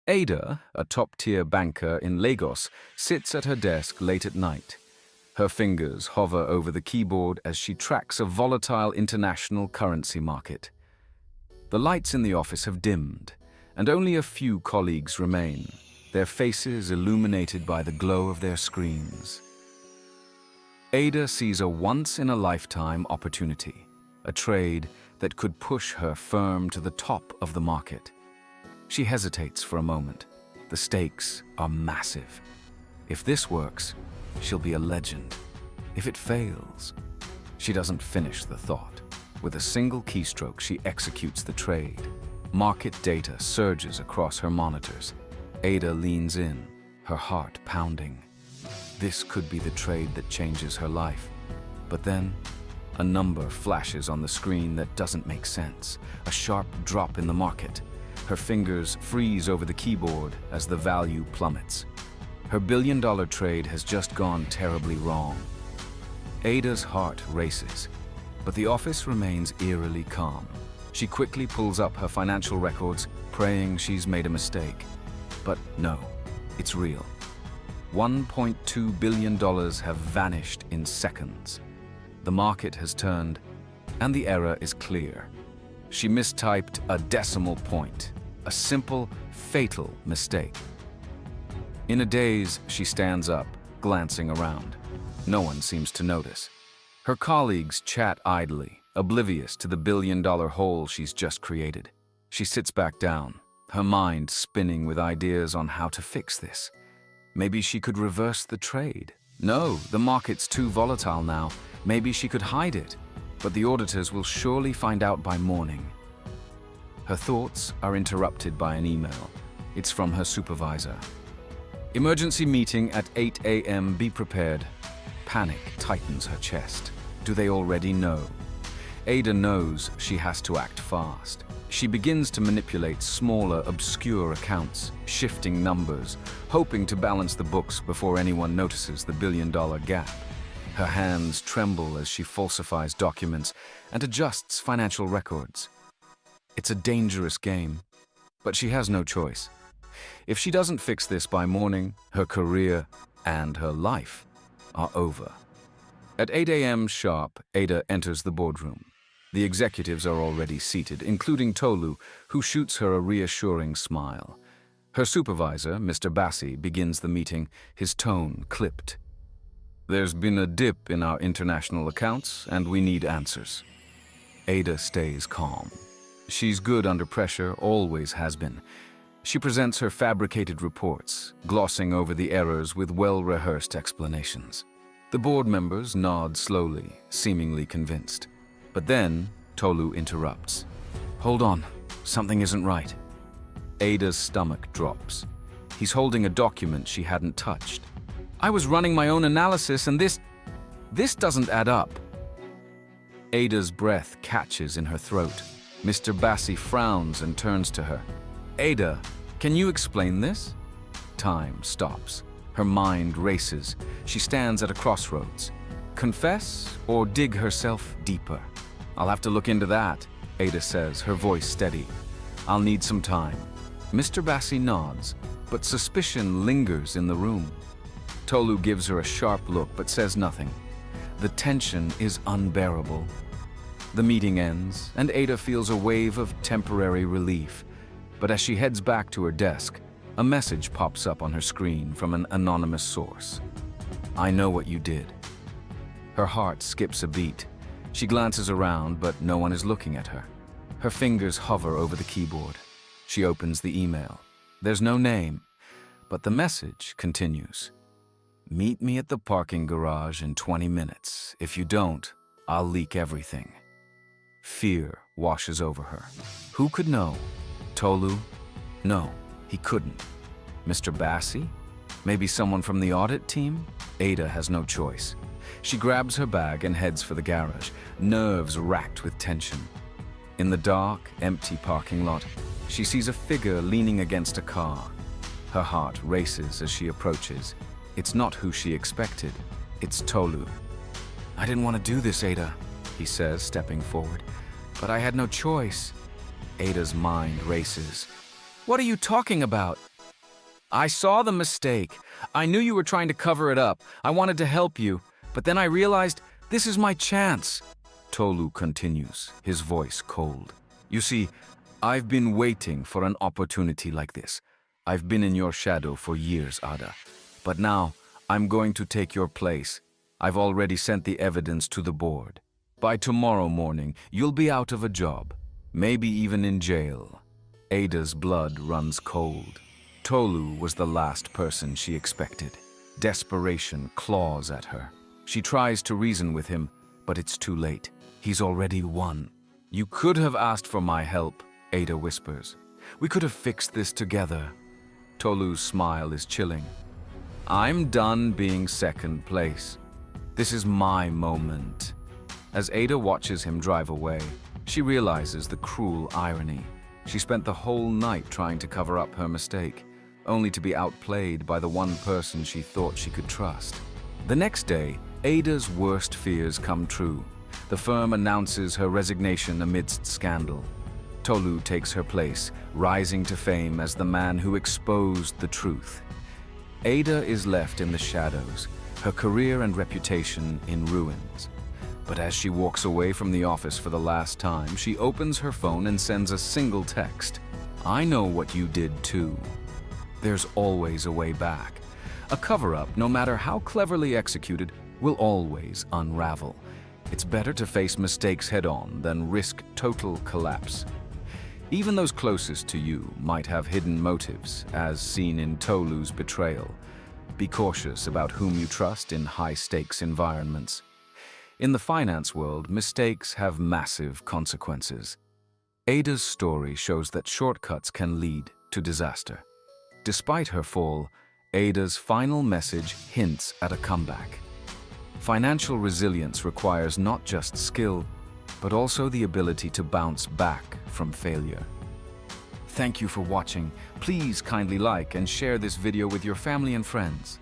Ada, a top-tier banker in Lagos, sits at her desk late at night. Her fingers hover over the keyboard as she tracks a volatile international currency market. The lights in the office have dimmed, and only a few colleagues remain, their faces illuminated by the glow of their screens. Ada sees a once-in-a-lifetime opportunity, a trade that could push her firm to the top of the market. She hesitates for a moment. The stakes are massive. If this works, she'll be a legend. If it fails, she doesn't finish the thought. With a single keystroke, she executes the trade. Market data surges across her monitors. Ada leans in, her heart pounding. This could be the trade that changes her life. But then, a number flashes on the screen that doesn't make sense. A sharp drop in the market. Her fingers freeze over the keyboard as the value plummets. Her billion-dollar trade has just gone terribly wrong. Ada's heart races, but the office remains eerily calm. She quickly pulls up her financial records, praying she's made a mistake. But no, it's real. $1.2 billion have vanished in seconds. The market has turned, and the error is clear. She mistyped a decimal point, a simple, fatal mistake. In a daze, she stands up, glancing around. No one seems to notice. Her colleagues chat idly, oblivious to the billion-dollar hole she's just created. She sits back down, her mind spinning with ideas on how to fix this. Maybe she could reverse the trade. No, the market's too volatile now. Maybe she could hide it, but the auditors will surely find out by morning. Her thoughts are interrupted by an email. It's from her supervisor. Emergency meeting at 8 a.m. Be prepared. Panic tightens her chest. Do they already know? Ada knows she has to act fast. She begins to manipulate smaller, obscure accounts, shifting numbers, hoping to balance the books before anyone notices the billion-dollar gap. Her hands tremble as she falsifies documents and adjusts financial records. It's a dangerous game, but she has no choice. If she doesn't fix this by morning, her career and her life are over. At 8 a.m. sharp, Ada enters the boardroom. The executives are already seated, including Tolu, who shoots her a reassuring smile. Her supervisor, Mr. Bassi, begins the meeting, his tone clipped. There's been a dip in our international accounts, and we need answers. Ada stays calm. She's good under pressure, always has been. She presents her fabricated reports, glossing over the errors with well-rehearsed explanations. The board members nod slowly, seemingly convinced. But then, Tolu interrupts. Hold on, something isn't right. Ada's stomach drops. He's holding a document she hadn't touched. I was running my own analysis and this doesn't add up. Ada's breath catches in her throat. Mr. Bassi frowns and turns to her. Ada, can you explain this? Time stops. Her mind races. She stands at a crossroads. Confess or dig herself deeper? I'll have to look into that, Ada says, her voice steady. I'll need some time. Mr. Bassi nods, but suspicion lingers in the room. Tolu gives her a sharp look but says nothing. The tension is unbearable. The meeting ends, and Ada feels a wave of temporary relief. But as she heads back to her desk, a message pops up on her screen from an anonymous source. I know what you did. Her heart skips a beat. She glances around, but no one is looking at her. Her fingers hover over the keyboard. She opens the email. There's no name, but the message continues. Meet me at the parking garage in 20 minutes. If you don't, I'll leak everything. Fear washes over her. Who could know? Tolu? No, he couldn't. Mr. Bassi? Maybe someone from the audit team? Ada has no choice. She grabs her bag and heads for the garage, nerves racked with tension. In the dark, empty parking lot, she sees a figure leaning against a car. Her heart races as she approaches. It's not who she expected. It's Tolu. I didn't want to do this, Ada, he says, stepping forward. But I had no choice. Ada's mind races. What are you talking about? I saw the mistake. I knew you were trying to cover it up. I wanted to help you, but then I realized this is my chance. Tolu continues, his voice cold. You see, I've been waiting for an opportunity like this. I've been in your shadow for years, Ada. But now, I'm going to take your place. I've already sent the evidence to the board. By tomorrow morning, you'll be out of a job, maybe even in jail. Ada's blood runs cold. Tolu was the last person she expected. Desperation claws at her. She tries to reason with him, but it's too late. He's already won. You could have asked for my help, Ada whispers. We could have fixed this together. Tolu's smile is chilling. I'm done being second place. This is my moment. As Ada watches him drive away, she realizes the cruel irony. She spent the whole night trying to cover up her mistake, only to be outplayed by the one person she thought she could trust. The next day, Ada's worst fears come true. The firm announces her resignation amidst scandal. Tolu takes her place, rising to fame as the man who exposed the truth. Ada is left in the shadows, her career and reputation in ruins. But as she walks away from the office for the last time, she opens her phone and sends a single text. I know what you did too. There's always a way back. A cover-up, no matter how cleverly executed, will always unravel. It's better to face mistakes head-on than risk total collapse. Even those closest to you might have hidden motives, as seen in Tolu's betrayal. Be cautious about whom you trust in high-stakes environments. In the finance world, mistakes have massive consequences. Ada's story shows that shortcuts can lead to disaster. Despite her fall, Ada's final message hints at a comeback. Financial resilience requires not just skill, but also the ability to bounce back from failure. Thank you for watching. Please kindly like and share this video with your family and friends.